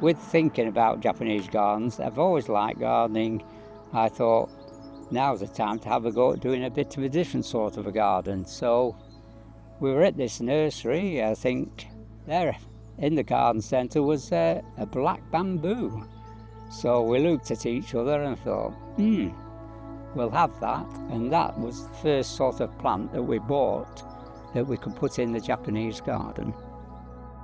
with thinking about Japanese gardens, I've always liked gardening. I thought now's the time to have a go at doing a bit of a different sort of a garden. So we were at this nursery. I think there in the garden centre was a black bamboo. So we looked at each other and thought, we'll have that. And that was the first sort of plant that we bought that we could put in the Japanese garden.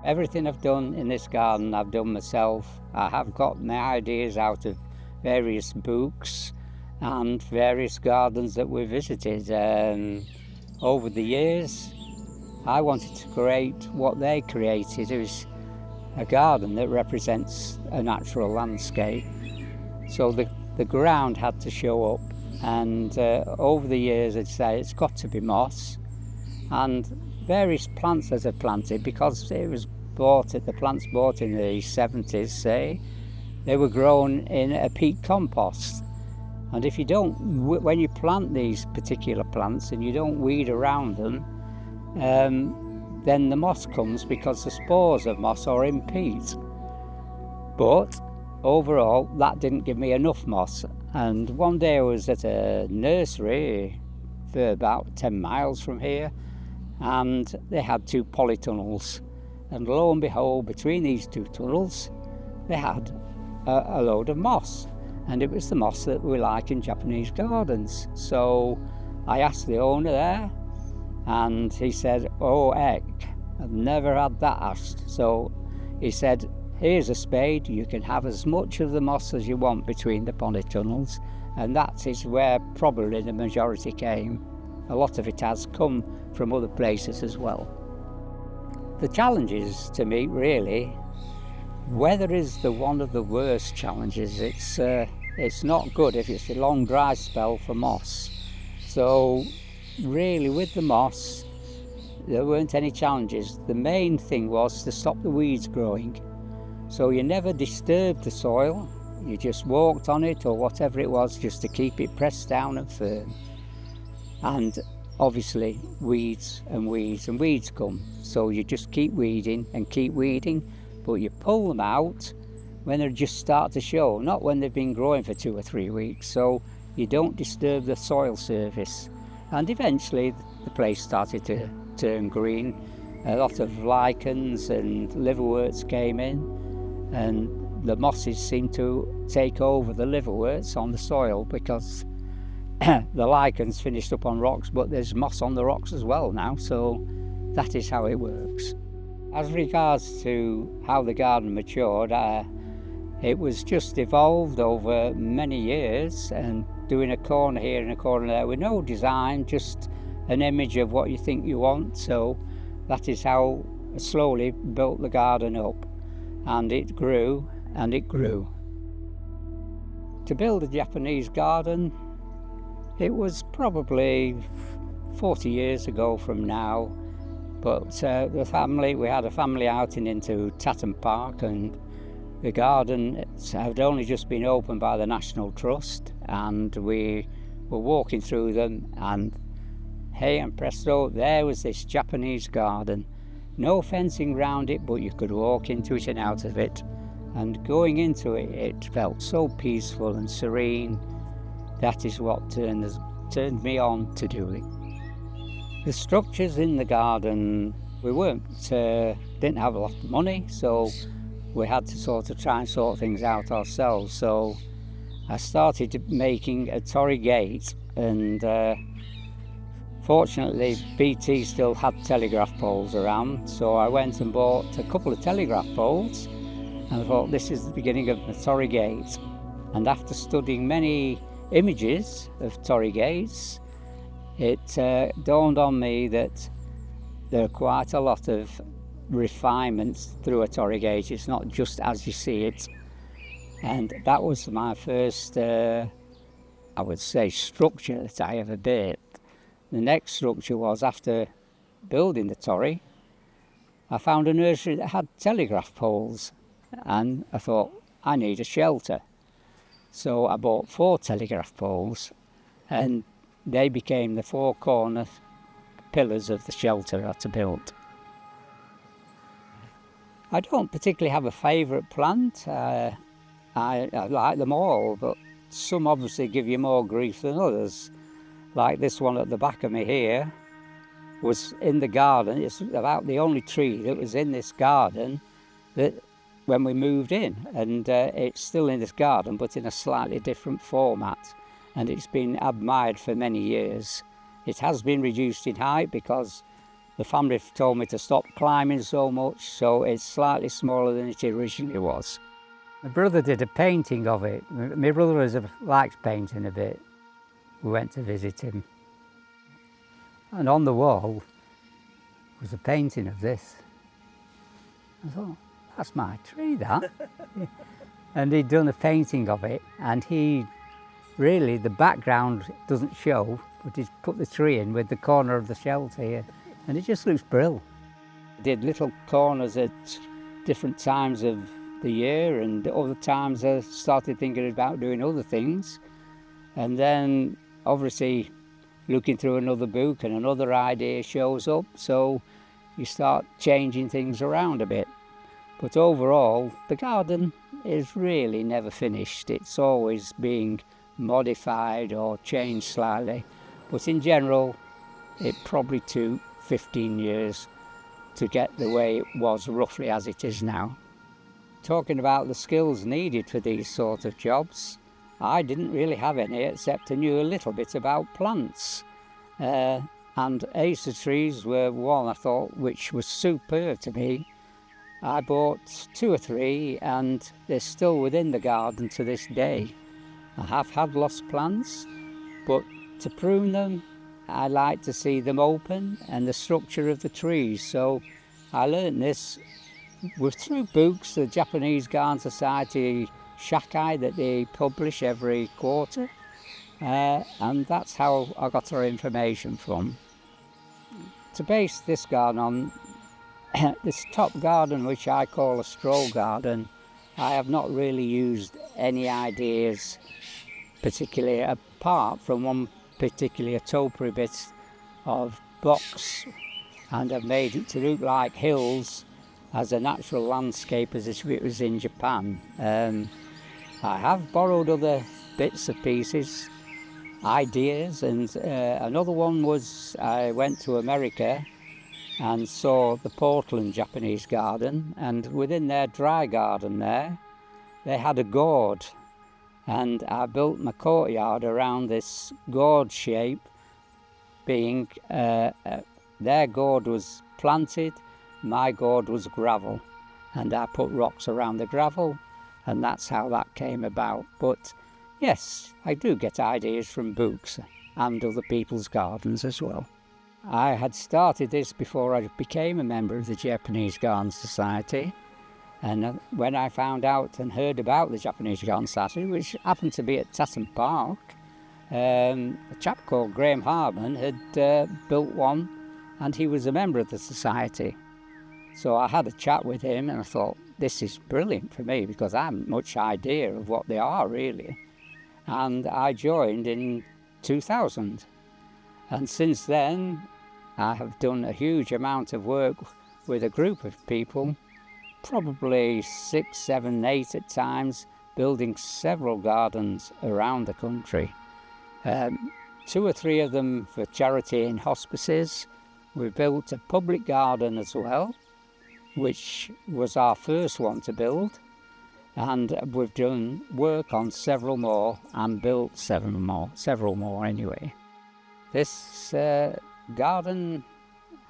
Everything I've done in this garden I've done myself. I have got my ideas out of various books and various gardens that we visited. Over the years I wanted to create what they created. It was a garden that represents a natural landscape. So the ground had to show up, and over the years I'd say it's got to be moss. And various plants that I've planted, because it was the plants bought in the 70s, say, they were grown in a peat compost. And if you don't, when you plant these particular plants and you don't weed around them, then the moss comes because the spores of moss are in peat. But overall, that didn't give me enough moss. And one day I was at a nursery for about 10 miles from here, and they had 2 polytunnels. And lo and behold, between these 2 tunnels, they had a load of moss. And it was the moss that we like in Japanese gardens. So I asked the owner there, and he said, oh heck, I've never had that asked. So he said, here's a spade, you can have as much of the moss as you want between the polytunnels. And that is where probably the majority came. A lot of it has come from other places as well. The challenges to me, really, weather is one of the worst challenges. It's not good if it's a long dry spell for moss. So really with the moss, there weren't any challenges. The main thing was to stop the weeds growing. So you never disturbed the soil, you just walked on it or whatever it was, just to keep it pressed down and firm. And obviously weeds come. So you just keep weeding, but you pull them out when they just start to show, not when they've been growing for 2 or 3 weeks. So you don't disturb the soil surface. And eventually the place started to turn green. A lot of lichens and liverworts came in, and the mosses seemed to take over the liverworts on the soil, because the lichens finished up on rocks, but there's moss on the rocks as well now, so that is how it works. As regards to how the garden matured, it was just evolved over many years, and doing a corner here and a corner there with no design, just an image of what you think you want. So that is how I slowly built the garden up, and it grew and it grew. To build a Japanese garden, it was probably 40 years ago from now, but we had a family outing into Tatton Park, and the garden had only just been opened by the National Trust, and we were walking through them, and hey and presto, there was this Japanese garden. No fencing round it, but you could walk into it and out of it. And going into it, it felt so peaceful and serene. That is what turned me on to do it. The structures in the garden, we didn't have a lot of money, so we had to sort of try and sort things out ourselves. So I started making a torii gate, and fortunately BT still had telegraph poles around, so I went and bought a couple of telegraph poles, and I thought, this is the beginning of the torii gate. And after studying many images of torii gates, it dawned on me that there are quite a lot of refinements through a torii gate. It's not just as you see it. And that was my first, I would say, structure that I ever built. The next structure was, after building the torii, I found a nursery that had telegraph poles, and I thought, I need a shelter. So I bought 4 telegraph poles, and they became the 4 corner pillars of the shelter that I built. I don't particularly have a favourite plant. I like them all, but some obviously give you more grief than others. Like this one at the back of me here was in the garden. It's about the only tree that was in this garden that when we moved in, and it's still in this garden but in a slightly different format, and it's been admired for many years. It has been reduced in height because the family told me to stop climbing so much, so it's slightly smaller than it originally was. My brother did a painting of it. My brother likes painting a bit. We went to visit him, and on the wall was a painting of this. I thought, that's my tree, that. And he'd done a painting of it, and he really, the background doesn't show, but he's put the tree in with the corner of the shelter here, and it just looks brilliant. Did little corners at different times of the year, and other times I started thinking about doing other things, and then obviously looking through another book and another idea shows up, so you start changing things around a bit. But overall, the garden is really never finished. It's always being modified or changed slightly. But in general, it probably took 15 years to get the way it was roughly as it is now. Talking about the skills needed for these sort of jobs, I didn't really have any except I knew a little bit about plants. And acer trees were one I thought which was superb to me. I bought 2 or 3 and they're still within the garden to this day. I have had lost plants, but to prune them, I like to see them open and the structure of the trees. So I learned this through books, the Japanese Garden Society Shakai that they publish every quarter. And that's how I got our information from. To base this garden on, this top garden, which I call a straw garden, I have not really used any ideas particularly apart from one particularly topiary bit of box, and I've made it to look like hills as a natural landscape as if it was in Japan. I have borrowed other bits and pieces, ideas, and another one was I went to America and saw the Portland Japanese garden, and within their dry garden there they had a gourd, and I built my courtyard around this gourd shape, being their gourd was planted, my gourd was gravel, and I put rocks around the gravel, and that's how that came about. But yes, I do get ideas from books and other people's gardens as well. I had started this before I became a member of the Japanese Garden Society, and when I found out and heard about the Japanese Garden Society, which happened to be at Tatton Park, a chap called Graham Hartman had built one, and he was a member of the society. So I had a chat with him and I thought, this is brilliant for me because I haven't much idea of what they are really. And I joined in 2000. And since then, I have done a huge amount of work with a group of people, probably 6, 7, 8 at times, building several gardens around the country. 2 or 3 of them for charity in hospices. We built a public garden as well, which was our first one to build. And we've done work on several more and built several more anyway. This garden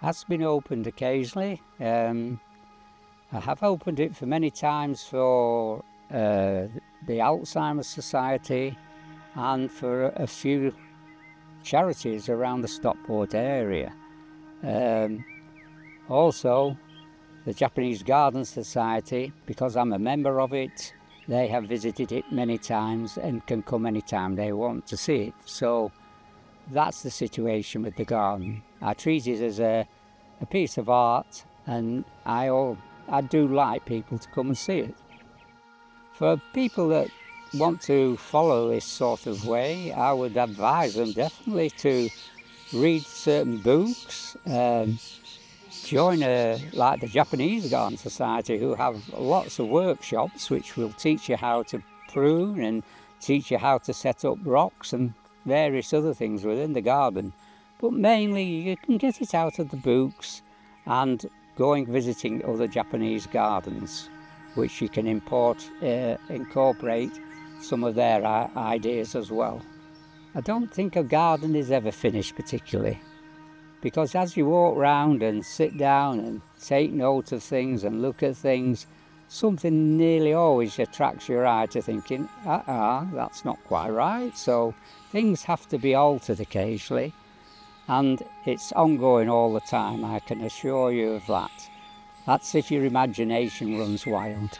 has been opened occasionally. I have opened it for many times for the Alzheimer's Society and for a few charities around the Stockport area. Also, the Japanese Garden Society, because I'm a member of it, they have visited it many times and can come anytime they want to see it. So that's the situation with the garden. I treat it as a piece of art, and I do like people to come and see it. For people that want to follow this sort of way, I would advise them definitely to read certain books, join like the Japanese Garden Society, who have lots of workshops which will teach you how to prune and teach you how to set up rocks and various other things within the garden. But mainly you can get it out of the books and going visiting other Japanese gardens, which you can incorporate some of their ideas as well. I don't think a garden is ever finished particularly, because as you walk round and sit down and take note of things and look at things, something nearly always attracts your eye to thinking, that's not quite right. So things have to be altered occasionally, and it's ongoing all the time, I can assure you of that. That's if your imagination runs wild.